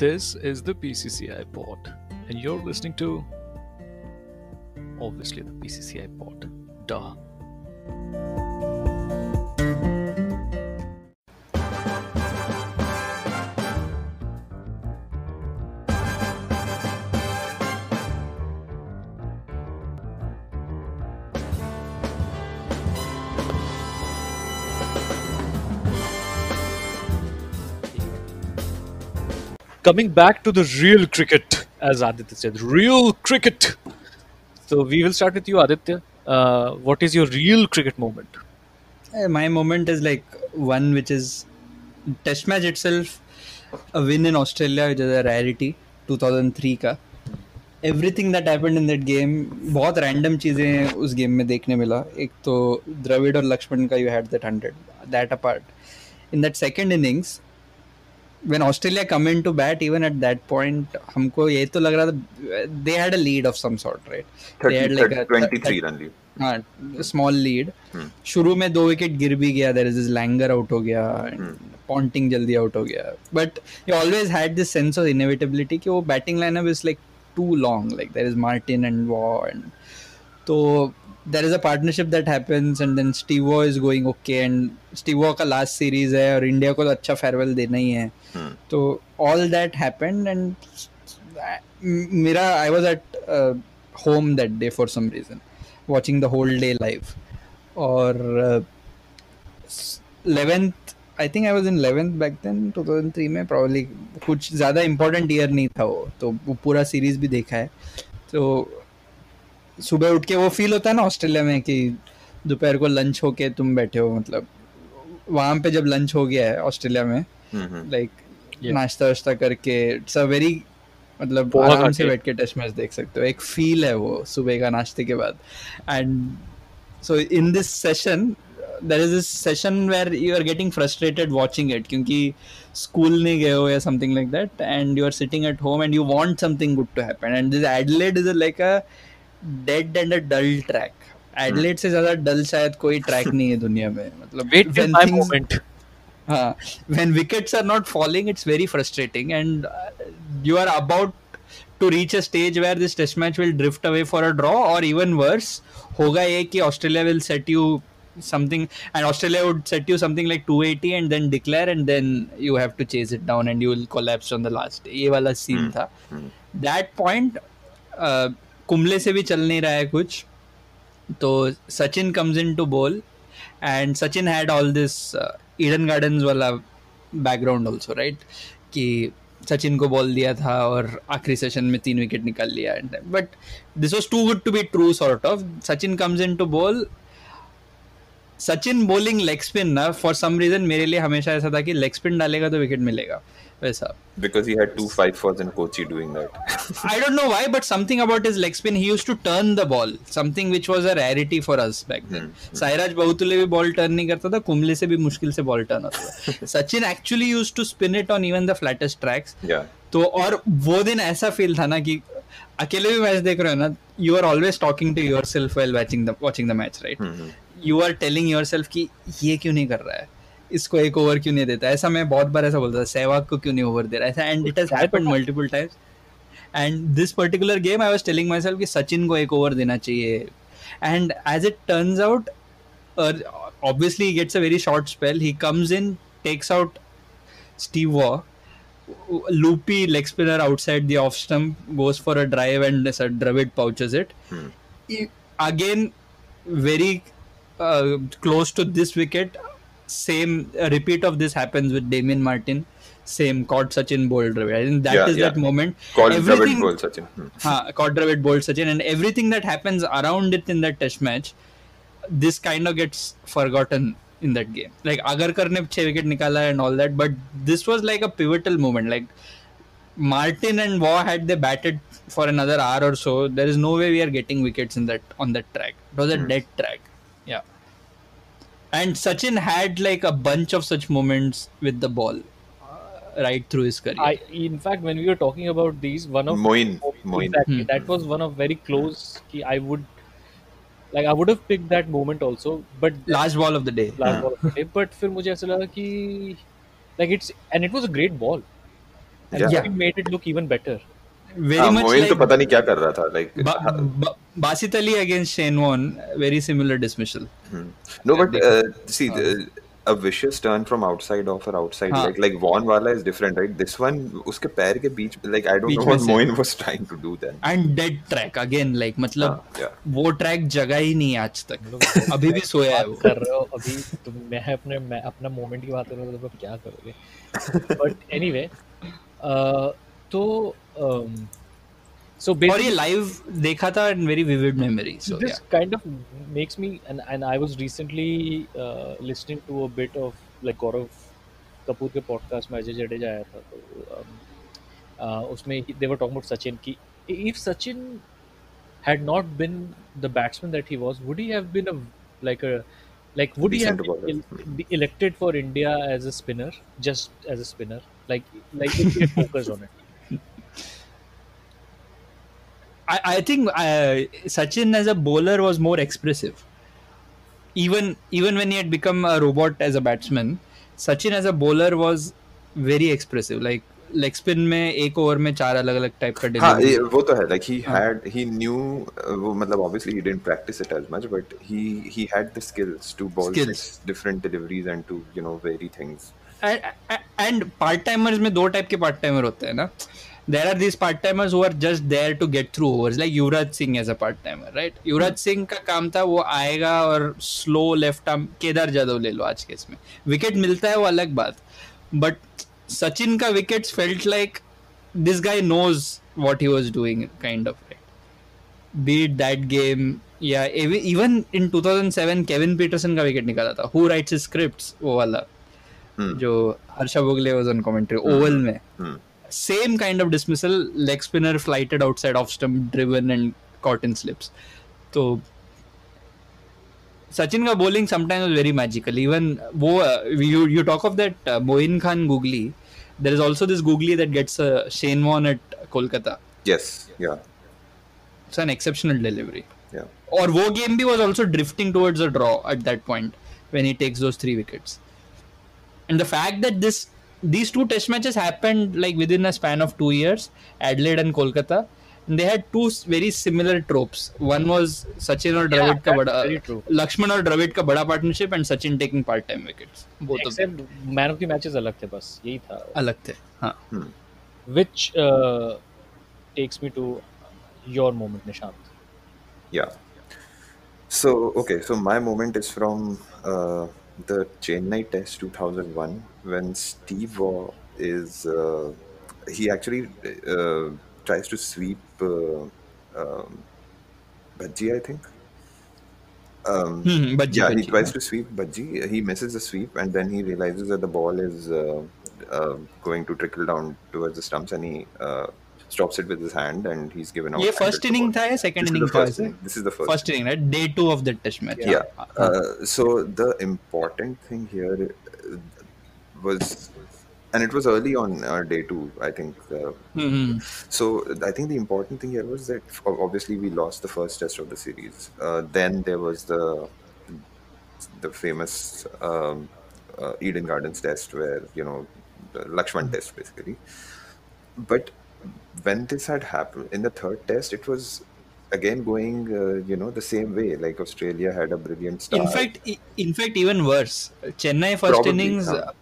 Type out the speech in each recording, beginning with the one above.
This is the PCCI pod, and you're listening to obviously the PCCI pod. Duh. Coming back to the real cricket, as Aditya said, real cricket. So we will start with you, Aditya. What is your real cricket moment? My moment is like one which is test match itself, a win in Australia, which is a rarity, 2003 का. Everything that happened in that game, बहुत random चीजें उस game में देखने मिला. एक तो द्रविड़ और लक्ष्मण का you had that 100, that apart. In that second innings, when Australia come into bat, even at that point, हमको ये तो लग रहा था they had a lead of some sort, right? 23 run lead. हाँ, small lead. शुरू में 2 विकेट गिर भी गया. There is this Langer out हो गया, Ponting जल्दी out हो गया. But you always had this sense of inevitability कि वो batting lineup is like too long. Like there is Martin and Waugh, and so there is a partnership that happens, and then Steve Waugh is going okay, and Steve Waugh का last series है और India को तो अच्छा farewell देना ही है. So all that happened, and I was at home that day for some reason, watching the whole day live. Or 11th, I think I was in 11th back then, 2003 में probably कुछ ज़्यादा important year नहीं था वो, तो वो पूरा series भी देखा है. तो सुबह उठ के वो फील होता है ना ऑस्ट्रेलिया में कि दोपहर को लंच होके तुम बैठे हो, मतलब वहाँ पे जब लंच हो गया है ऑस्ट्रेलिया में, लाइक नाश्ता वाश्ता करके, इट्स अ वेरी, मतलब आराम से बैठ के टेस्ट मैच देख सकते हो. एक फील है वो सुबह का नाश्ते के बाद. And so in this session there is this session where you are getting frustrated watching it क्योंकि school नहीं गए हो या something like that, and you are sitting at home and you want something good to happen, and this Adelaide is like a dead and a dull track. Adelaide से ज़्यादा dull शायद कोई track नहीं है दुनिया में. मतलब Wait till my moment. हाँ, when wickets are not falling, it's very frustrating, and you are about to reach a stage where this test match will drift away for a draw, or even worse, होगा ये कि Australia will set you something, and Australia would set you something like 280 and then declare, and then you have to chase it down and you will collapse on the last. ये वाला scene था. That point, Kumble से भी चल नहीं रहा है कुछ, तो Sachin comes in to bowl, and Sachin had all this Eden Gardens वाला background also, right? कि सचिन को बॉल दिया था और आखिरी सेशन में 3 विकेट निकाल लिया. But this was too good to be true, sort of. Sachin comes in to bowl. Sachin bowling leg spin ना, फॉर सम रीजन मेरे लिए हमेशा ऐसा था कि लेग स्पिन डालेगा तो विकेट मिलेगा, वैसा. Because he had 2 5-4s in Kochi doing that. I don't know why, but something about his leg spin, he used to turn the ball, something which was a rarity for us back then. Sairaj Bahutule भी ball turn नहीं करता था, कुंबले से भी मुश्किल से ball turn होता था. Sachin actually used to spin it on even the flattest tracks. तो और वो दिन ऐसा फील था ना कि अकेले भी मैच देख रहे हो ना, you are always talking to yourself while watching the match, right? You are telling yourself कि ये क्यों नहीं कर रहा है, इसको एक ओवर क्यों नहीं देता. ऐसा मैं बहुत बार ऐसा बोलता था, सहवाग को क्यों नहीं ओवर दे रहा है, ऐसा. And it has happened multiple times. And this particular game I was telling myself कि सचिन को एक ओवर देना चाहिए. And as it turns out, obviously he gets a very short spell. He comes in, takes out Steve Waugh, loopy leg spinner outside the off stump, goes for a drive, and Dravid pouches it. Again, very close to this wicket, same repeat of this happens with Damien Martin. Same, caught Sachin, bowled Dravid. I think that is that moment. Caught Dravid, bowled Sachin. Caught Dravid, bowled Sachin, and everything that happens around it in that test match, this kind of gets forgotten in that game. Like Agarkar ne 6 wicket nikala and all that, but this was like a pivotal moment. Like Martin and Waugh, had they batted for another hour or so, there is no way we are getting wickets on that track. It was a dead track. Yeah. And Sachin had like a bunch of such moments with the ball right through his career. In fact, when we were talking about these, one of Moin. Exactly, that was one of very close. I would have picked that moment also, but last ball of the day. But फिर मुझे ऐसा लगा कि like it was a great ball. and Yeah. Moeen made it look even better. very much Moin तो like पता नहीं क्या कर रहा था, like Basit Ali against Shane Warne, very similar dismissal. no, but देखो see, a vicious turn from outside off or outside हाँ leg, like Vaughn wala is different, right? This one, उसके पैर के बीच, like I don't know बीच में what से Moin was trying to do then. And dead track again like मतलब Yeah. वो track जगा ही नहीं आज तक, हम लोग अभी भी सोया है बात वो. कर रहे हो अभी तुम, मैं अपना मोमेंट की बात कर रहा हूँ तो तुम क्या करोगे? बट एनीवे, तो so और ये basically लाइव देखा था and very vivid memory. So this kind of makes me, and I was recently listening to a bit of like Gaurav Kapoor के podcast में अजय जडेजा आया था, तो उसमें they were talking about Sachin कि if Sachin had not been the batsman that he was, would he have been would he have Decent bowler. been elected for India as a spinner, just as a spinner, like if he had focused on it? I think Sachin as a bowler was more expressive. Even when he had become a robot as a batsman, Sachin as a bowler was very expressive. Like leg spin में एक over में 4 अलग-अलग type का हाँ, delivery. वो तो है, like he knew, वो मतलब obviously he didn't practice it as much, but he had the skills to bowl Skills. 6 different deliveries and to, you know, vary things. And part timers में 2 type के part timer होते हैं ना. There are these part timers who are just there to get through overs, like Yuvraj Singh as a part timer, right? Yuvraj Singh का काम था वो आएगा और slow left arm, Kedar Jadhav ले लो आज के इसमें, विकेट मिलता है वो अलग बात, बट सचिन का wickets felt like this guy knows what he was doing kind of, right? Beat that game या इवन इन 2007 केविन पीटरसन का विकेट निकाला था. हु राइट्स हिज स्क्रिप्ट्स, वो वाला जो Harsha Bhogle was on commentary Oval में. Same kind of dismissal, leg spinner flighted outside off stump, driven and caught in slips. So Sachin ka bowling sometimes was very magical. Even you talk of that Moin Khan googly, there is also this googly that gets Shane Warne at Kolkata. Yes, yeah, It's an exceptional delivery. yeah. Or wo game bhi was also drifting towards a draw at that point when he takes those 3 wickets. And the fact that these 2 test matches happened like within a span of 2 years, Adelaide and Kolkata, and they had 2 very similar tropes. One was Sachin or Dravid ka bada, very true. Lakshman or Dravid ka bada partnership, and Sachin taking part-time wickets. Both of them Except man of the matches अलग थे, बस यही था. alag the. हाँ. Which takes me to your moment, Nishant. Yeah. So, okay, so my moment is from the Chennai Test 2001 when Steve Waugh is, he actually tries to sweep Bhaji, I think. Bhaji, Yeah, he Bhaji, tries हाँ. to sweep Bhaji. He misses the sweep and then he realizes that the ball is going to trickle down towards the stumps and he stops it with his hand and he's given out. ये first inning था या second inning था वैसे? This is the first. First inning, right? Day 2 of the test match. Yeah. So the important thing here was, and it was early on day 2, I think. So I think the important thing here was that obviously we lost the first test of the series. Then there was the famous Eden Gardens test where, you know, the Lakshman test basically. But when this had happened in the third test, it was again going, you know, the same way. Like Australia had a brilliant start. In fact, even worse. Chennai first Probably, innings, huh.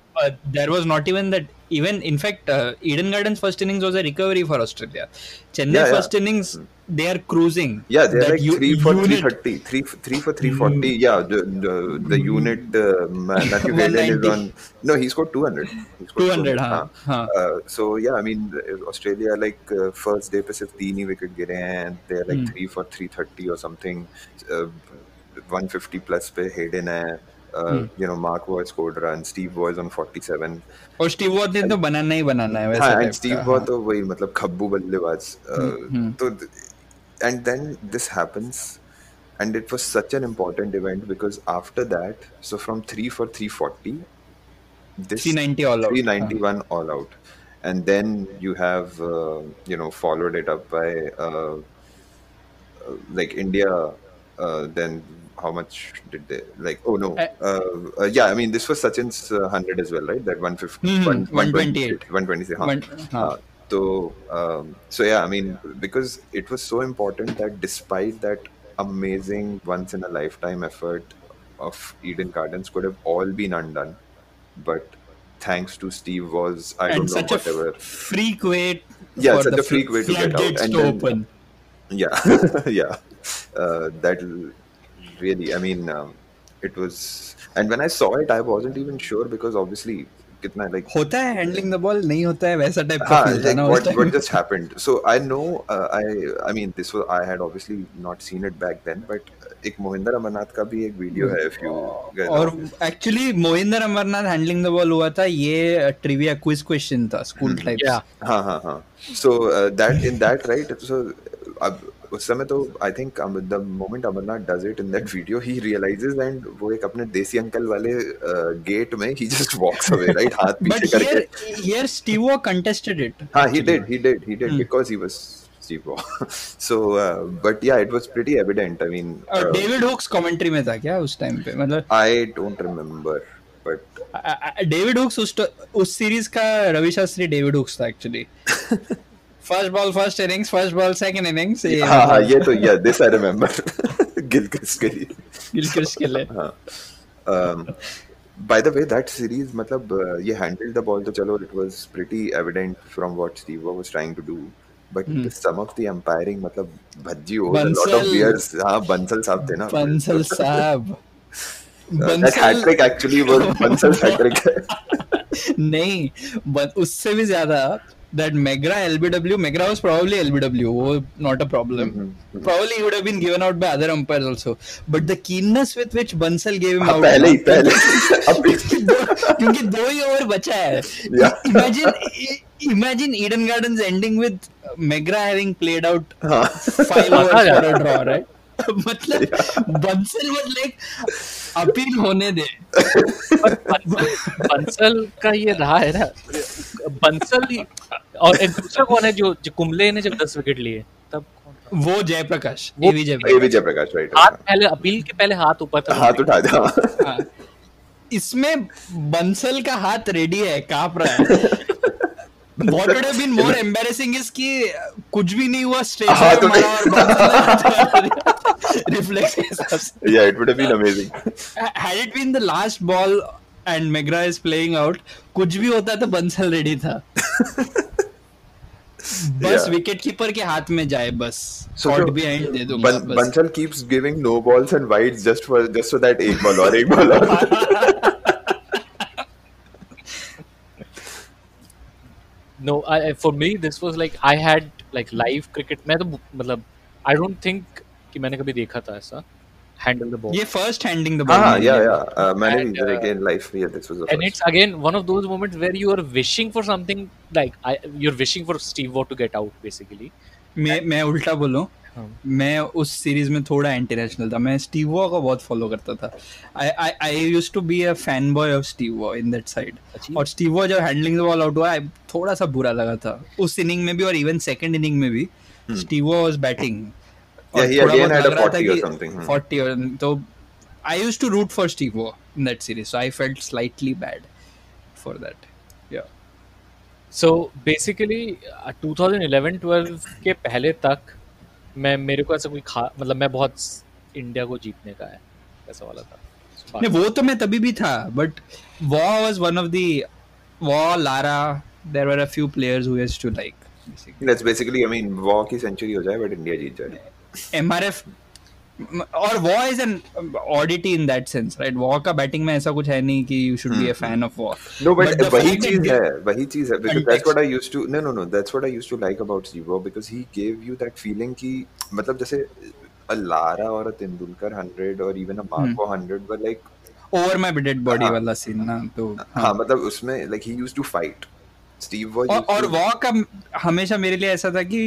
there was not even that. Even in fact, Eden Gardens first innings was a recovery for Australia. Chennai Yeah, yeah. first innings, they are cruising. Yeah, they're That like 3 for unit- 330, 3 for 340. Yeah, the unit Matthew Hayden is 190. on. No, he scored 200. He scored 200, हाँ. So yeah, I mean Australia like first day पे सिर्फ 3 ही wicket गिरे हैं and they're like 3 for 330 or something. 150 plus पे Hayden है. You know, Mark Waugh scored run. Steve Waugh is on 47. और Steve what ने तो बनाना ही बनाना है वैसा हाँ, type and Steve का, Waugh हाँ. तो वही मतलब खब्बू बल्लेबाज. तो and then this happens, and it was such an important event because after that, so from 3 for 340, this 390 all out. 391 all out, and then you have you know, followed it up by like India then how much did they like? Oh no, Uh, yeah. I mean, this was Sachin's 100 as well, right? That 150, 128. 126. Huh. One, हाँ. So yeah, I mean, because it was so important that despite that amazing once in a lifetime effort of Eden Gardens could have all been undone, but thanks to Steve was I don't And know such a whatever. freak way Yeah, for such the a freak way to get out, floodgates and to then open. yeah, yeah, that really. I mean, it was, and when I saw it, I wasn't even sure because obviously, kitna like होता है handling the ball, नहीं होता है, वैसा type का हाँ, feel था like ना उस what time. just happened. So I know, I mean, this was I had obviously not seen it back then, but एक मोहिंदर अमरनाथ का भी एक वीडियो है, if you know. और actually Mohinder Amarnath handling the ball हुआ था, ये ट्रिविया क्विज क्वेश्चन था स्कूल टाइप्स. Yeah. हाँ हाँ हाँ. So that in that right. So अब उस समय तो I think the moment Amarnath does it in that video, he realizes and वो एक अपने देसी अंकल वाले गेट में he just walks away, right? हाथ बट पीछे करके. Here Steve Waugh contested it. हाँ, he did because he was Steve Waugh. So, but yeah, it was pretty evident. I mean, David Hookes commentary में था क्या उस time पे? मतलब I don't remember, but David Hookes उस series का Ravi Shastri David Hookes था actually. First ball first innings, first ball second innings. हाँ, ये तो yeah, this I remember. Gilchrist के लिए. गिलक्रिस्ट के लिए. हाँ. By the way, that series, मतलब ये handled the ball तो चलो, it was pretty evident from what Steve Waugh was trying to do. But some of the umpiring, मतलब Bhajji owes a lot of Bansal. beers. हाँ, बंसल साहब थे ना. बंसल साहब. That hat trick actually was Bansal's hat trick. नहीं, उससे भी ज्यादा that Megra LBW, Megra was probably LBW, not a problem. Probably he would have been given out by other umpires also. But the keenness with which Bansal gave him out. पहले. क्योंकि 2 ही over बचा है. Imagine Eden Gardens ending with Megra having played out 5 overs for a draw, right? मतलब Bansal was like appeal होने दे. बंसल का ये रहा है ना, बंसल और एक दूसरा कौन है जो कुंबले ने जब 10 विकेट लिए तब वो जयप्रकाश, एवी जयप्रकाश, राइट. हाथ पहले अपील के पहले हाथ ऊपर था, हाथ उठा दिया. इसमें बंसल का हाथ रेडी है, कांप रहा है. What would have been more embarrassing is कि कुछ भी नहीं हुआ, स्ट्रेट हाथ मारा और रिफ्लेक्स के हिसाब से. Yeah, it would have been amazing. Had it been the last ball and Megra is playing out, कुछ भी होता तो बंसल रेडी था. बस विकेट कीपर के हाथ में जाए, बस शॉट बिहाइंड दे दूंगा. Bansal keeps giving no balls and wides just so that एक बॉल और. No, for me this was like I had like live cricket. मैं तो मतलब I don't think कि मैंने कभी देखा था ऐसा handle the ball. ये first handing the ball. हाँ, yeah. मैंने भी again live, yeah, this was the first. And it's again one of those moments where you are wishing for something like you're wishing for Steve Waugh to get out basically. मैं उल्टा बोलूं, मैं उस series में थोड़ा international था. मैं Steve Waugh को बहुत फॉलो करता था. I used to be a fan boy of Steve Waugh in that side. और स्टीव वॉ जब हैंडलिंग द बॉल आउट हुआ, थोड़ा सा बुरा लगा था उस इनिंग में भी, और इवन सेकंड इनिंग में भी. Steve Waugh was batting. Yeah, he again had a 40 or something. 40 or तो I used to root for Steve Waugh in that series, so I felt slightly bad for that. या So basically 2011-12 के पहले तक मेरे को ऐसा कोई मतलब मैं बहुत इंडिया को जीतने का है ऐसा वाला था. नहीं, वो तो मैं तभी भी था, but Waugh was one of the Lara, there were a few players who used to like. That's basically, I mean, Waugh की सेंचुरी हो जाए बट इंडिया जीत जाए. एमआरएफ और Waugh is an oddity in that sense, right? वॉ का batting में ऐसा कुछ है नहीं कि you should be a fan of Waugh. No, but वही चीज है because that's what I used to no that's what I used to like about Steve Waugh, because he gave you that feeling कि मतलब जैसे a Lara or a Tendulkar 100 or even a Marco 100 were like over my dead body वाला scene ना. तो हाँ, मतलब उसमें like he used to fight. Steve Waugh और वॉ का हमेशा मेरे लिए ऐसा था कि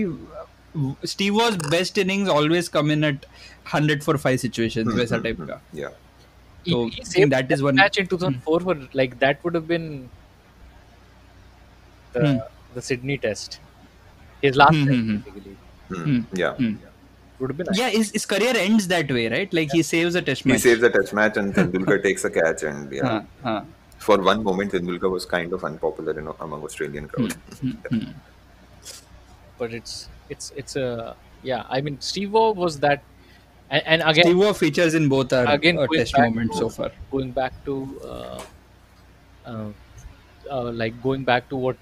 Steve Waugh's best innings always come in at 100 for 5 situations, वैसा टाइप का. Yeah. He saved that is one match in 2004 for like that would have been the Sydney test, his last test basically. Yeah. would have been nice. Yeah, his career ends that way, right? Like he saves a test He match. saves a test match and Tendulkar takes a catch, and Huh. for one moment Tendulkar was kind of unpopular, among Australian crowd. But it's a yeah. I mean, Steve Waugh was that, and again, Steve Waugh features in both our again going test back moments so far. Going back to going back to what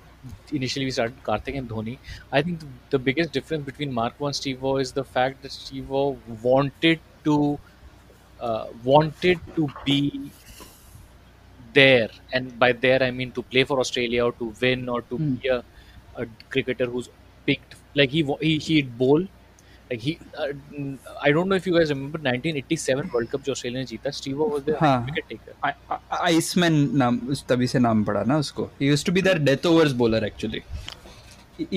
initially we started, Karthik and Dhoni. I think the biggest difference between Mark Waugh and Steve Waugh is the fact that Steve Waugh wanted to be there, and by there I mean to play for Australia or to win or to be a cricketer who's picked, like he'd bowl. Like I don't know if you guys remember 1987 World Cup जो Australia ने जीता, Steve Waugh was their wicket taker. Iceman नाम तभी से नाम पड़ा ना उसको. He used to be their death overs bowler actually.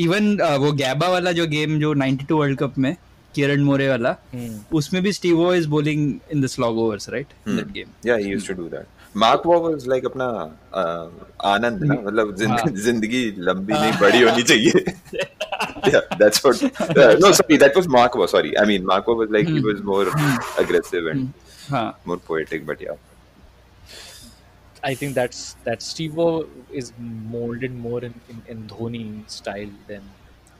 Even वो गैबा वाला जो गेम जो 92 वर्ल्ड कप में किरण मोरे वाला, उसमें भी Steve Waugh is bowling in the slog overs, right? In that game. Yeah, he used to do that. Mark Waugh was like अपना आनंद ना, मतलब जिंदगी लंबी नहीं बड़ी होनी चाहिए. Yeah, that's what. No, sorry, that was Mark Waugh. Sorry, I mean Mark Waugh was like he was more aggressive and more poetic, but yeah. I think that Steve Waugh is molded more in Dhoni style than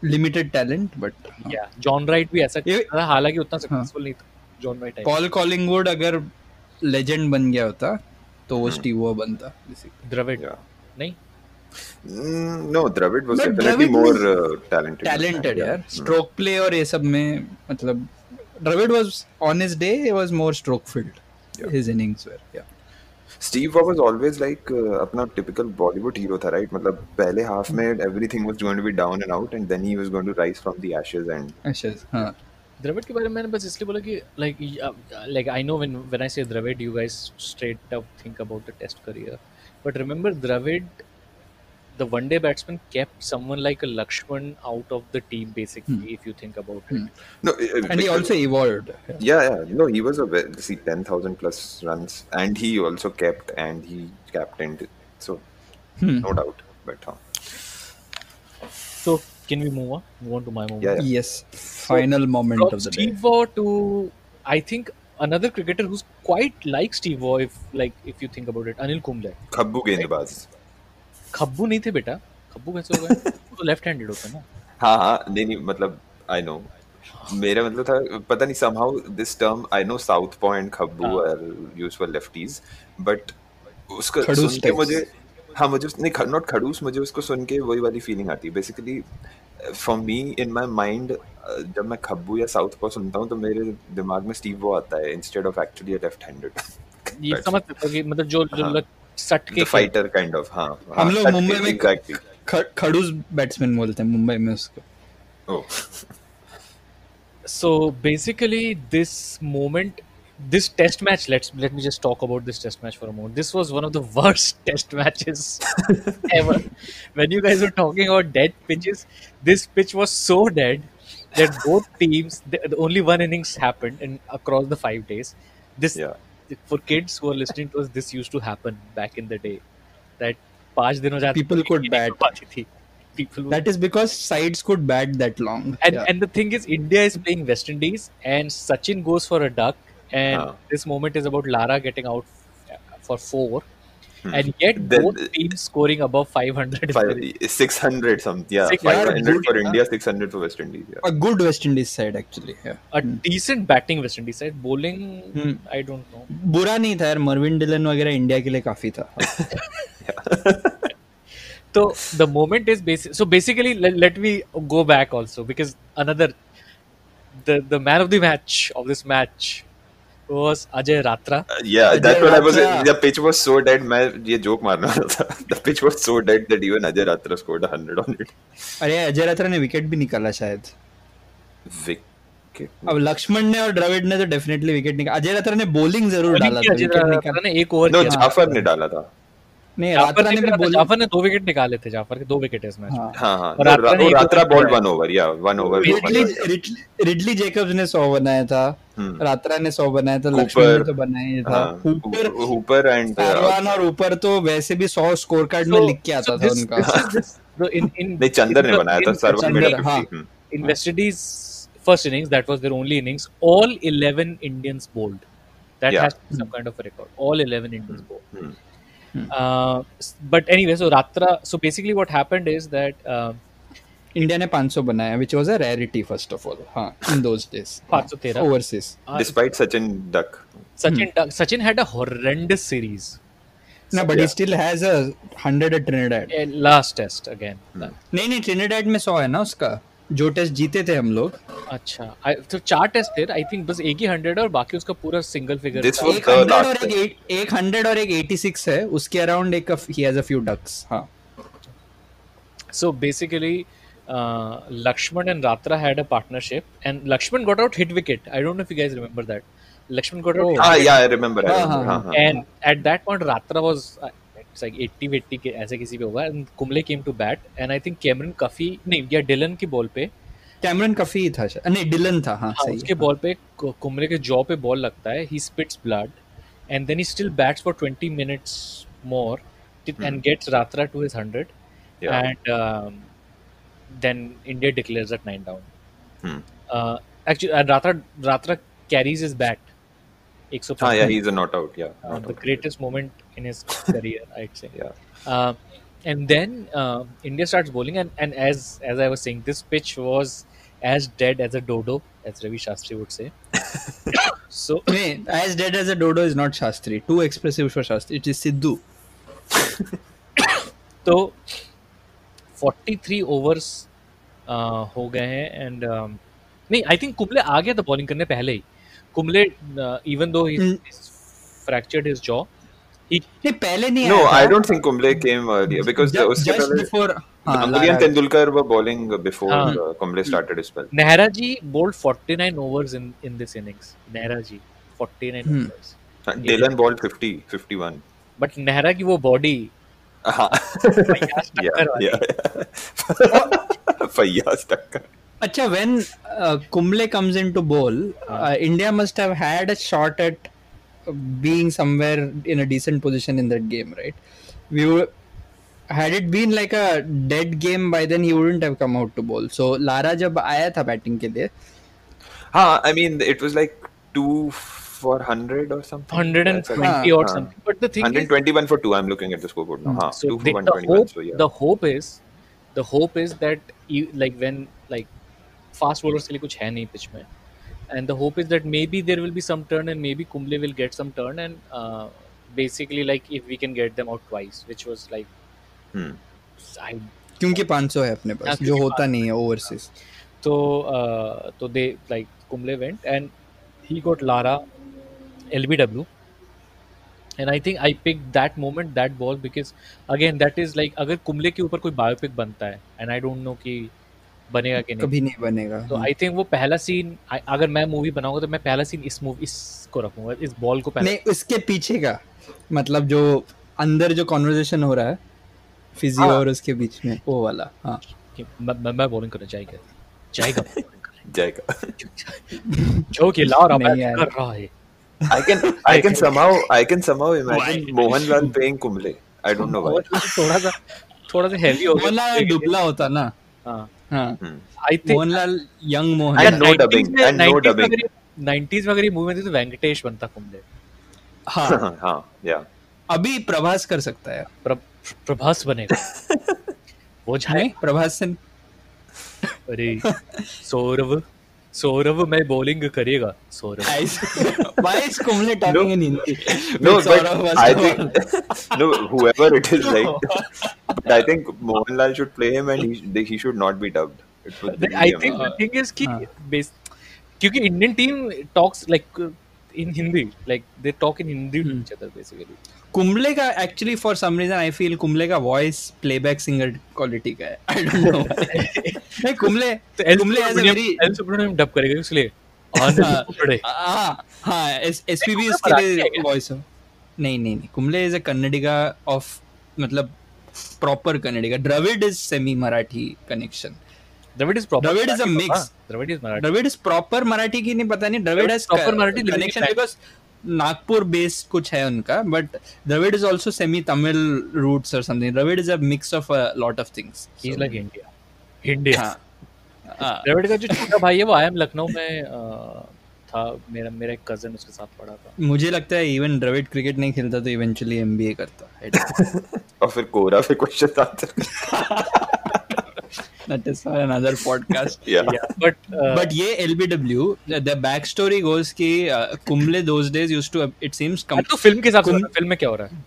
limited talent, but yeah. John Wright भी ऐसा था, हालांकि उतना successful नहीं था. John Wright. Paul Collingwood अगर legend बन गया होता तो वो Steve Waugh बनता. Dravid नहीं. No, Dravid was definitely more talented. Talented, यार. Stroke play और ये सब में मतलब Dravid was on his day, he was more stroke filled. His innings were, yeah. Steve Waugh was always like अपना typical Bollywood hero था, right? मतलब पहले half में everything was going to be down and out, and then he was going to rise from the ashes and. हाँ. Dravid के बारे में मैंने बस इसलिए बोला कि like I know when I say Dravid, you guys straight up think about the Test career, but remember Dravid, the one-day batsman, kept someone like a Lakshman out of the team basically, if you think about it. No, and he also evolved. Yeah. No, he was 10,000 plus runs, and he also kept and he captained. So no doubt, but. So can we move on to my moment? Yeah. Yes, final moment of the day. Steve Waugh to, I think, another cricketer who's quite like Steve Waugh, if you think about it, Anil Kumble. खब्बू गेंदबाज. खब्बू नहीं थे बेटा. खब्बू कैसे हो गए? तो left handed होता है ना. हाँ नहीं मतलब I know. मेरा मतलब था पता नहीं somehow this term I know Southpaw and खब्बू are used for lefties, but उसका सुन के मुझे मुझे नहीं not खड़ूस, मुझे उसको सुन के वही वाली फीलिंग आती है. Basically for me in my mind जब मैं खब्बू या साउथपॉ सुनता हूँ तो मेरे दिमाग में स्टीव वो आता है instead of actually a left handed. ये समझ सकते हो कि मतलब जो सट के फाइटर काइंड ऑफ. हाँ हम लोग मुंबई में खड़ूस बैट्समैन बोलते हैं मुंबई में उसको. So basically this moment, this test match, let me just talk about this test match for a moment. This was one of the worst test matches ever. When you guys were talking about dead pitches, this pitch was so dead that both teams, the only one innings happened and across the 5 days. For kids who are listening to us, this used to happen back in the day. That 5 दिन हो जाते people could bat. That is because sides could bat that long. And the thing is, India is playing West Indies, and Sachin goes for a duck, and this moment is about Lara getting out for 4, and yet both teams scoring above 500. 600 something. Yeah, 500 for India, 600 for West Indies. Yeah. A good West Indies side actually. Yeah. A decent batting West Indies side. Bowling, I don't know. बुरा नहीं था यार, मरविन Dylan वगैरह India के लिए काफी था. So the moment is basically let me go back also, because the man of the match of this match was Ajay Ratra. Yeah, that's what I was saying. The pitch was so dead. मैं ये joke मारने वाला था. The pitch was so dead that even Ajay Ratra scored 100 on it. अरे अजय रात्रा ने wicket भी निकाला शायद. विकेट. अब लक्ष्मण ने और द्रविड़ ने तो डेफिनेटली विकेट निकाला. अजय रात्रा ने बॉलिंग जरूर डाला था. अजय रात्रा ने एक ओवर किया. जाफर ने डाला था. नहीं, रात्रा ने भी जाफर ने 2 विकेट निकाले थे. जाफर के 2 विकेट इस मैच में. हाँ. Ratra bowled 1 over. या 1 ओवर. रिडली जेकब्स ने 100 बनाया था. रात्रा ने 100 बनाया था. लक्ष्मण ने तो बनाया था. हूपर एंड सरवान और ऊपर तो वैसे भी 100 स्कोर कार्ड में लिख के आता था उनका. नहीं, चंदर ने बनाया था. सरवान में in West Indies first innings, that was their only innings. All 11 Indians bowled. That Yeah. has to be some kind of a record. All 11 Indians bowled. Hmm. But anyway, so Ratra. So basically, what happened is that India ने 500 बनाया, which was a rarity first of all. हाँ, in those days. 513 overseas. Despite Sachin Duck. Sachin had a horrendous series. No, but he still has a 100 at Trinidad. Last test again. नहीं Trinidad में 100 है ना उसका, जो test जीते थे हम लोग. अच्छा, तो 4 टेस्ट थे, आई थिंक बस एक ही 100 और बाकी उसका पूरा सिंगल फिगर. This was एक the 100 last और एक 100 और एक 86 है, उसके अराउंड एक he has a few ducks. हाँ. So basically, Lakshman and Ratra had a partnership, and Lakshman got out hit wicket. I don't know if you guys remember that. Lakshman got out. Yeah, I remember. And at that point, Ratra was it's like 80 के ऐसे किसी पे होगा. And Kumble came to bat, and I think Cameron Cuffy नहीं या Dylan की ball पे. Cameron coffee था, नहीं डिलन था. हाँ, सही. उसके बॉल पे कुंबले के जॉ पे बॉल लगता है. He spits blood, and then he still bats for 20 minutes more, and gets Ratra to his 100. Yeah. And then India declares that 9 down. Actually, Ratra carries his bat. 150. Yeah, he's a not out. Yeah, The greatest moment in his career, I'd say. Yeah. And then India starts bowling, and as I was saying, this pitch was as dead as a dodo, as Ravi Shastri would say. So, as dead as a dodo is not Shastri. Too expressive for Shastri. It is Sidhu. तो 43 overs हो गए हैं, and नहीं, I think Kumble आ गया था bowling करने पहले ही. Kumble even though ही fractured his jaw, नहीं पहले नहीं. No, I don't think Kumble came earlier because just before. Ganguly and Tendulkar were bowling before Kumble started his spell. Nehra ji bowled 49 overs in this innings. Nehra ji 49 overs. Dylan bowled 51. But Nehra की वो body. Fayyaz Takkar. अच्छा, when Kumble comes into bowl, India must have had a shot at being somewhere in a decent position in that game, right? Had it been like a dead game by then, he wouldn't have come out to bowl. So Lara जब आया था batting के लिए, I mean it was like 2 for 100 or something. 120 or something. But the thing 121 for 2. I'm looking at the scoreboard now. So 2 for 121. So yeah. The hope is that you, like when like fast bowlers के लिए कुछ है नहीं pitch में, and the hope is that maybe there will be some turn, and maybe Kumble will get some turn, and basically like if we can get them out twice, which was like क्योंकि 500 है अपने पास, जो होता नहीं है overseas. तो they like Kumble went and he got Lara LBW, and I think I picked that moment, that ball, because again that is like अगर Kumble के ऊपर कोई बायोपिक बनता है, and I don't know कि बनेगा कि नहीं, कभी नहीं बनेगा. तो आई थिंक वो पहला सीन, अगर मैं मूवी बनाऊंगा तो मैं पहला सीन इसको रखूंगा, इस बॉल को पहले. नहीं, उसके पीछे का मतलब जो अंदर जो कॉन्वर्सेशन हो रहा है फिजियो और उसके बीच में, वो वाला. हाँ, मैं बॉलिंग करना जाएगा जो कि लारा बैट कर रहा है. I can somehow imagine Mohanlal playing Kumble. I don't know why. थोड़ा सा हेवी हो गया. मोहनलाल दुबला होता ना. हाँ, I think Mohanlal young Mohan. And no dubbing. 90s में अगर ये मूवी में थी तो वेंकटेश बनता कुंबले. हाँ, yeah. अभी प्रभास कर सकता है. प्रभास बनेगा. वो जाए प्रभास से. अरे सौरभ मैं बॉलिंग करेगा. Saurabh. Why is Kumble talking in Hindi? No, but I think whoever it is, like, but I think Mohanlal should play him, and he should not be dubbed. I think the thing is कि क्योंकि Indian team talks like in Hindi, like they talk in Hindi to each other basically. Kumble का actually for some reason I feel Kumble का voice playback singer quality का है. I don't know. नहीं, Kumble as a very L Subrahmanyam dub करेगा इसलिए. हाँ, एसपीबी इसके लिए वॉइस हो. नहीं, Kumble is a Kannadiga of, मतलब proper Kannadiga. Dravid is semi Marathi connection. Dravid is proper. Dravid is a mix. Dravid is proper Marathi की नहीं पता नहीं. Dravid has proper Marathi connection because Nagpur base कुछ है उनका, but Dravid is also semi Tamil roots or something. Dravid is a mix of a lot of things. He's like India. हाँ. द्रविड़ का जो छोटा भाई है वो IIM लखनऊ में था, मेरा एक कजन उसके साथ पढ़ा था। मुझे लगता है इवन द्रविड़ क्रिकेट नहीं खेलता तो इवेंचुअली MBA करता। और फिर कोरा फिर question answer That is for another podcast. yeah But ये LBW, the backstory goes कि Kumble those days used to, it seems तो फिल्म के हिसाब से फिल्म में क्या हो रहा है?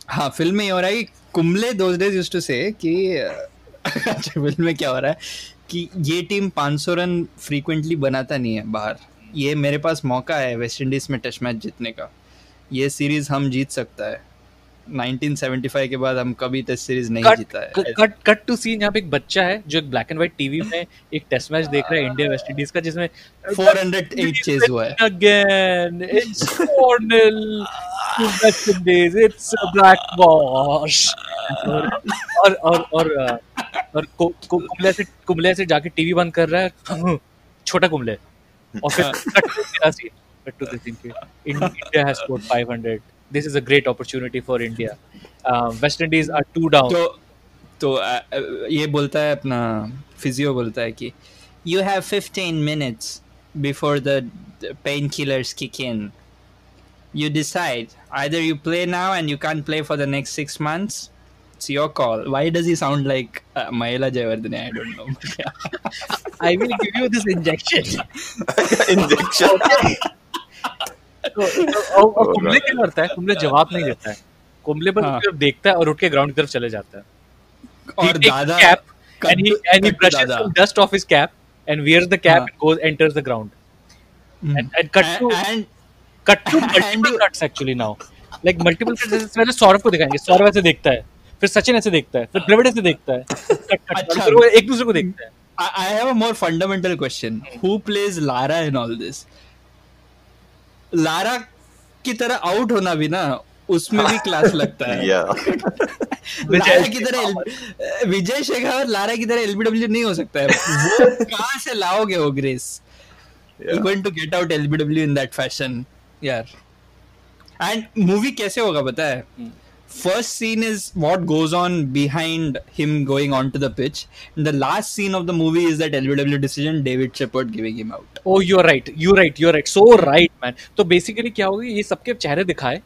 हाँ फिल्म में ये हो रहा है कि Kumble those days used to say कि अच्छा फिल्म में क्या हो रहा है कि ये टीम 500 रन फ्रीक्वेंटली बनाता नहीं है बाहर, ये मेरे पास मौका है वेस्ट इंडीज में टेस्ट मैच जीतने का, ये सीरीज हम जीत सकता है। 1975 के बाद हम कभी टेस्ट सीरीज नहीं जीता है। कट टू सीन यहाँ पे एक बच्चा है जो एक ब्लैक एंड व्हाइट टीवी में एक टेस्ट मैच देख रहा है इंडिया वेस्ट इंडीज का, जिसमें 408 चेज हुआ है। Again it's 4-0 to West Indies, it's a black wash. और कुंबले से जाके टीवी बंद कर रहा है छोटा कुंबले, और फिर कट टू द सीन के India has scored 500, this is a great opportunity for India. West Indies are 2 down. तो ये बोलता है अपना फिजियो बोलता है कि you have 15 minutes before the painkillers kick in. You decide either you play now and you can't play for the next 6 months. It's your call. Why does he sound like Mahela Jayawardene? I don't know. I will give you this injection. injection. और कुंबले क्या करता है? कुंबले जवाब नहीं देता है, कुंबले पर सिर्फ देखता है और उठ के ग्राउंड की तरफ चले जाता है। और दादा cap and he brushes some dust off his cap and wears the cap and enters the ground. And cut to multiple cuts actually now. Like multiple cuts. पहले सौरभ को दिखाएंगे, सौरभ ऐसे देखता है, फिर सचिन ऐसे देखता है, फिर द्रविड़ ऐसे देखता है, एक दूसरे को देखता है। I have a more fundamental question. Who plays Lara in all this? Lara की तरह आउट होना भी ना उसमें भी क्लास लगता है। लारा की तरह विजय शेखावत लारा की तरह LBW नहीं हो सकता है, वो कहाँ से लाओगे वो grace? You're going to get out LBW in that fashion यार। एंड मूवी कैसे होगा पता है? First scene is what goes on behind him going onto the pitch. And the last scene of the movie is that LBW decision, David Shepard giving him out. Oh, you're right. So right, man. तो basically क्या होगी, ये सबके चेहरे दिखाए,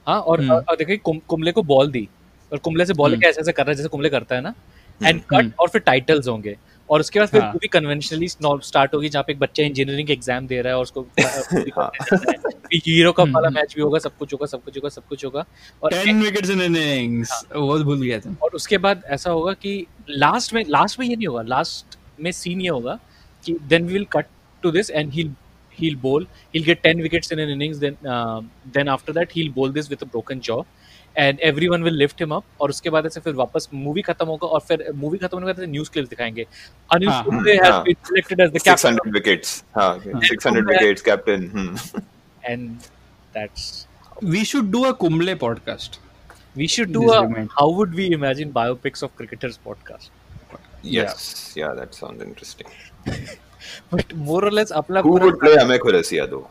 हाँ, और देखिए कुंबले को बॉल दी और कुंबले से बॉल ऐसे ऐसे कर रहा है जैसे कुंबले करता है ना, एंड कट, और फिर टाइटल्स होंगे, और उसके बाद फिर मूवी कन्वेंशनली स्टार्ट होगी जहाँ पे एक बच्चा इंजीनियरिंग के एग्जाम दे रहा है और उसको हीरो का वाला मैच भी होगा, सब कुछ होगा और 10 विकेट्स इन इनिंग्स, वो भूल गया था। और उसके बाद ऐसा होगा कि लास्ट में ये नहीं होगा, लास्ट में सीन ये होगा कि then we will cut to this and he'll bowl, he'll get 10 wickets in an innings, then after that he'll bowl this with a broken jaw and everyone will lift him up, और उसके बाद ऐसे फिर वापस movie खत्म होगा और फिर मूवी खत्म होने के बाद न्यूज़ क्लिप्स दिखाएंगे, Anil Kumble has been selected as the captain, 600 wickets, 600 wickets captain, and that's we should do a Kumble podcast. We should do how would we imagine biopics of cricketers podcast. Yes, yeah, that sounds interesting. But more or less अपना Who would play Amey Khurasiya though?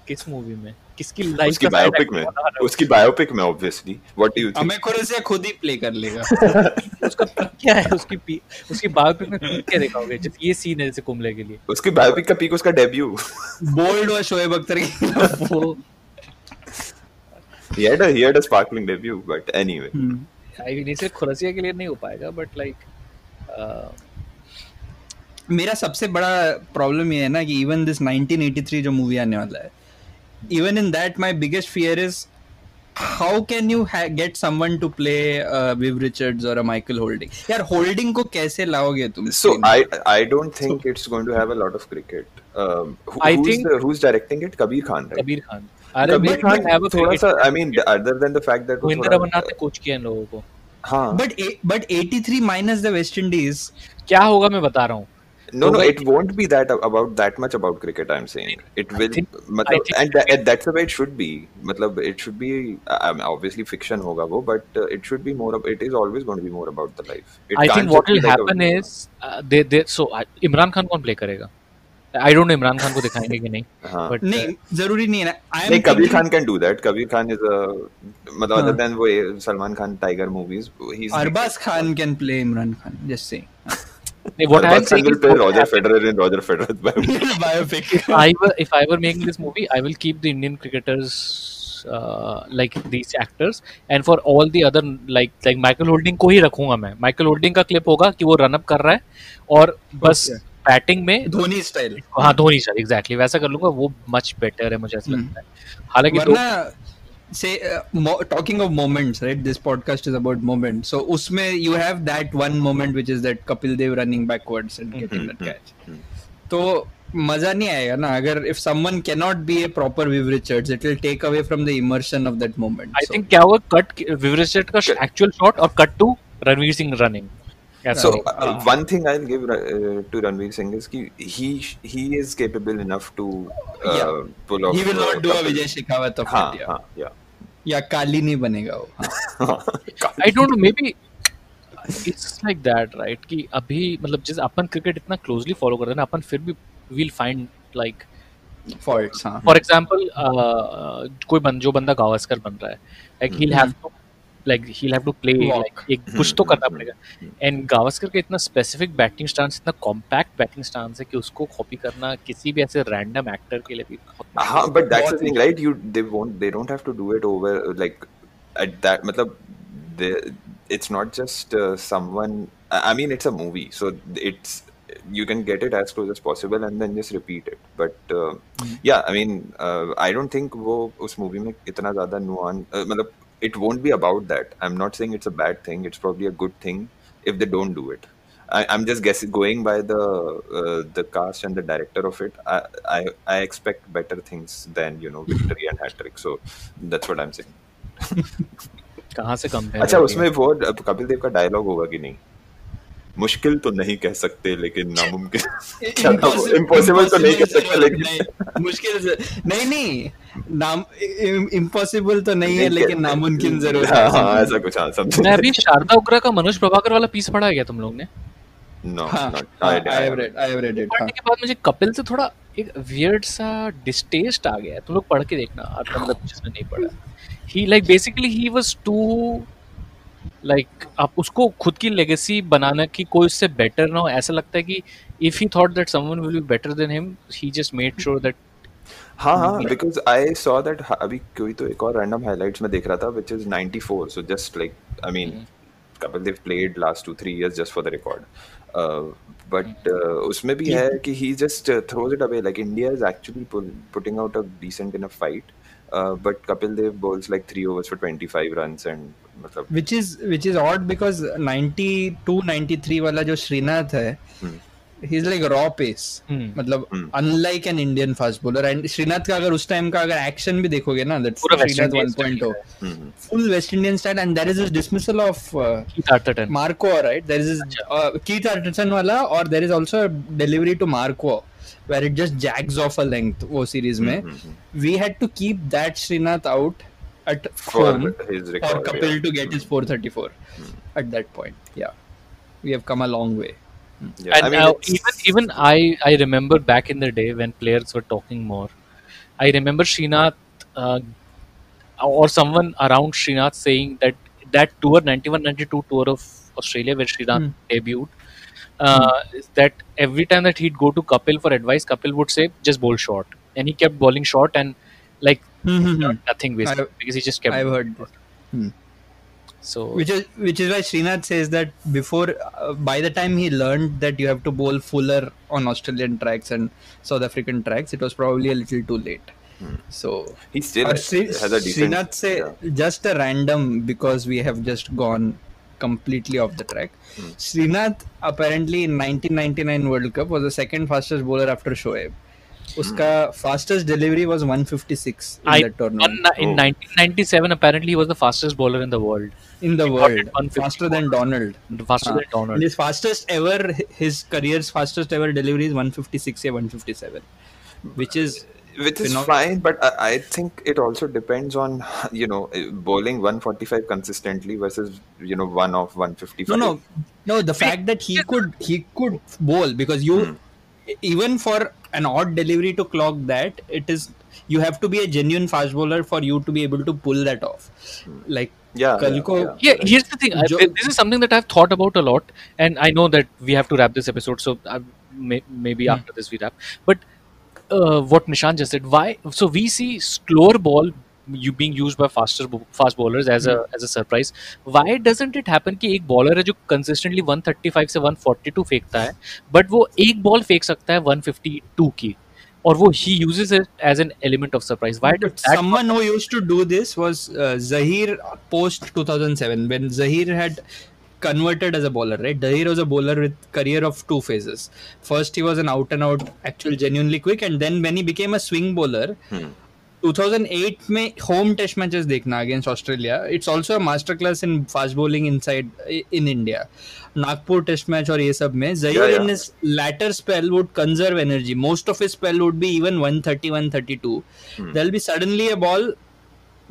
किस movie में, किसकी life उसकी biopic में, उसकी biopic में obviously. What do you think? Amey Khurasiya खुद ही play कर लेगा। उसका क्या है, उसकी बायोपिक में क्या दिखाओगे जब ये सीन है जैसे कुंबले के लिए? उसकी बायोपिक का पीक उसका डेब्यू। बोल्ड हुआ शोएब अख्तर की वो। He had a sparkling debut, but anyway. I mean, इसे खुरसिया के लिए नहीं हो पाएगा, but like मेरा सबसे बड़ा प्रॉब्लम ये है ना कि इवन दिस 1983 जो मूवी आने वाला है, even in that my biggest fear is how can you get someone to play Viv Richards और माइकल होल्डिंग? यार होल्डिंग को कैसे लाओगे तुम? So I don't think it's going to have a lot of cricket. Who's directing it? Kabir Khan, right? Kabir Khan. Kabir Khan थोड़ा सा, I mean, other than the fact that Mahindra रमन्नाथ ने coach किया इन लोगों को। हाँ। But 83 minus the West Indies, क्या होगा मैं बता रहा हूँ। No, it won't be that much about cricket. I'm saying it will, and that's the way it should be. मतलब it should be, obviously fiction होगा वो, but it should be more. It is always going to be more about the life. I think what will happen is so Imran Khan कौन play करेगा? I don't know Imran Khan को दिखाएंगे कि नहीं, but नहीं जरूरी नहीं है ना। नहीं, Kabir Khan can do that. Kabir Khan is a, मतलब other than वो Salman Khan Tiger movies, Arbaaz Khan can play Imran Khan, just saying. What I'm Harbhajan saying will is, play what Roger happened, Federer in Roger Federer's biopic. biopic. if I were making this movie, I will keep the Indian cricketers like these actors, and for all the other like Michael Holding को ही रखूंगा मैं. Michael Holding का clip होगा कि वो run up कर रहा है और बस Okay. बैटिंग में धोनी स्टाइल. हाँ धोनी सर एग्जैक्टली वैसा कर लूंगा. वो मच बेटर है मुझे ऐसा लगता है. हालांकि वरना say talking of moments, right, this podcast is about moments, so usme you have that one moment which is that Kapil Dev running backwards and getting that catch. तो मजा नहीं आएगा ना अगर if someone cannot be a proper Viv Richards, it will take away from the immersion of that moment. I think क्या हुआ cut Viv Richard का actual shot और cut to Ranveer Singh running. So one thing I'll give to Ranveer Singh is he is capable enough to pull off. He will not do a Vijay Shekhawat of India. Yeah. या काली नहीं बनेगा वो. I don't know, maybe it's like that, right? कि अभी मतलब जिस अपन cricket इतना closely follow करते हैं ना अपन फिर भी we'll find like Faults, हाँ. for example कोई जो बंदा गावस्कर बन रहा है like he'll have to play like एक कुछ तो करना पड़ेगा. एंड गावस्कर का इतना स्पेसिफिक बैटिंग स्टांस इतना कॉम्पैक्ट बैटिंग स्टांस है कि उसको कॉपी करना किसी भी ऐसे रैंडम एक्टर के लिए भी बहुत But that's the thing, right? They don't have to do it over like at that. मतलब it's not just someone. I mean, it's a movie, so you can get it as close as possible and then just repeat it. But yeah, I mean, I don't think वो उस movie में इतना ज़्यादा nuance मतलब it won't be about that. I'm not saying it's a bad thing. It's probably a good thing if they don't do it. I'm just guessing, going by the cast and the director of it. I expect better things than victory and hat trick. So that's what I'm saying. कहाँ से compare. अच्छा उसमें वो कपिल देव का dialogue होगा कि नहीं? मुश्किल तो नहीं कह सकते लेकिन नामुमकिन. इम्पॉसिबल तो नहीं कह सकते लेकिन मुश्किल नहीं इम्पॉसिबल तो नहीं है लेकिन नामुमकिन जरूर है. हाँ ऐसा कुछ. हाँ समझ. मैं अभी शारदा उग्रा का मनोज प्रभाकर वाला पीस पढ़ा गया तुम लोग ने. No, I have read it. पढ़ने के बाद मुझे कपिल से थोड़ा एक वियर्ड सा डिस्टेस्ट आ गया. तुम लोग पढ़ के देखना मतलब जिसने नहीं पढ़ा. He like basically he was too like आप उसको खुद की लेगेसी बनाना कि कोई उससे बेटर ना हो ऐसा लगता है कि if he thought that someone will be better than him he just made sure that हाँ because I saw that अभी कोई तो एक और random highlights में देख रहा था which is 94, so just like I mean Kapil Dev played last 2-3 years just for the record, but उसमें भी है कि he just throws it away like India is actually putting out a decent enough fight, but Kapil Dev bowls like 3 overs for 25 runs and मतलब which is odd because 92-93 वाला जो श्रीनाथ है he's like raw pace मतलब unlike an Indian fast bowler. and Srinath का अगर उस time का अगर एक्शन भी देखोगे ना that's Srinath 1.0 full West Indian style and there is this dismissal of Keith Arthurton. Marco, right? There is this Keith Arthurton वाला और there is also a delivery to Marco where it just jags off a length वो series में. we had to keep that Srinath out at home for Kapil to get his 434 at that point. Yeah, we have come a long way. Yeah, and I mean, even I remember back in the day when players were talking more. I remember Srinath or someone around Srinath saying that tour 91-92 tour of Australia where Srinath debuted, that every time that he'd go to Kapil for advice, Kapil would say just bowl short, and he kept bowling short and like nothing wasted because he just kept. I've heard that. So which is why Srinath says that before by the time he learned that you have to bowl fuller on Australian tracks and South African tracks, it was probably a little too late. So he still has a decent. Srinath say just a random because we have just gone completely off the track. Srinath apparently in 1999 World Cup was the second fastest bowler after Shoaib. Uska fastest delivery was 156 in that tournament. In 1997, apparently he was the fastest bowler in the world. Faster than Donald. Faster than Donald. His fastest ever, his career's fastest ever delivery is 156 or 157, which is fine. But I think it also depends on bowling 145 consistently versus one of 155. No. The fact that he could bowl because even for an odd delivery to clock that, you have to be a genuine fast bowler for you to be able to pull that off. Like Yeah, कल को Yeah, right. here's the thing. जो This is something that I've thought about a lot, and I know that we have to wrap this episode, so maybe Hmm. after this we wrap. But what Nishan just said, why? So we see slower ball you being used by fast bowlers as Hmm. a surprise. Why doesn't it happen कि एक bowler है जो consistently 135 से 142 फेंकता है, but वो एक ball फेंक सकता है 152 की, और वो he uses it as an element of surprise. Why does But that not someone who used to do this was Zahir post 2007 when Zahir had converted as a bowler, right? Zahir was a bowler with career of two phases. First, he was an out and out, actual genuinely quick, and then when he became a swing bowler, 2008 में home test matches देखना against Australia. It's also a masterclass in fast bowling inside in India. Nagpur test match और ये सब में Zaire Yeah, in yeah. his latter spell would conserve energy. Most of his spell would be even 130, 132. There'll be suddenly a ball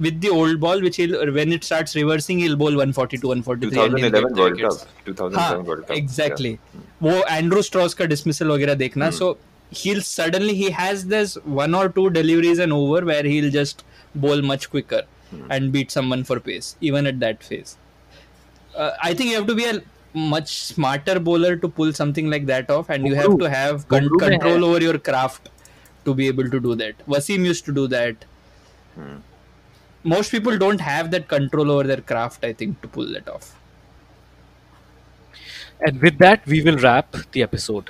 with the old ball which he'll, when it starts reversing he'll bowl 142, 143 and he'll get 2011 the World wickets. Cup. 2011 World Cup. Exactly. Yeah. वो Andrew straws का dismissal वगैरह देखना. So he'll suddenly he has this one or two deliveries and over where he'll just bowl much quicker and beat someone for pace even at that phase. I think you have to be a much smarter bowler to pull something like that off, and you have Bumroo- to have Bumroo में है. control over your craft to be able to do that. Wasim used to do that. Most people don't have that control over their craft, I think, to pull that off. And with that, we will wrap the episode.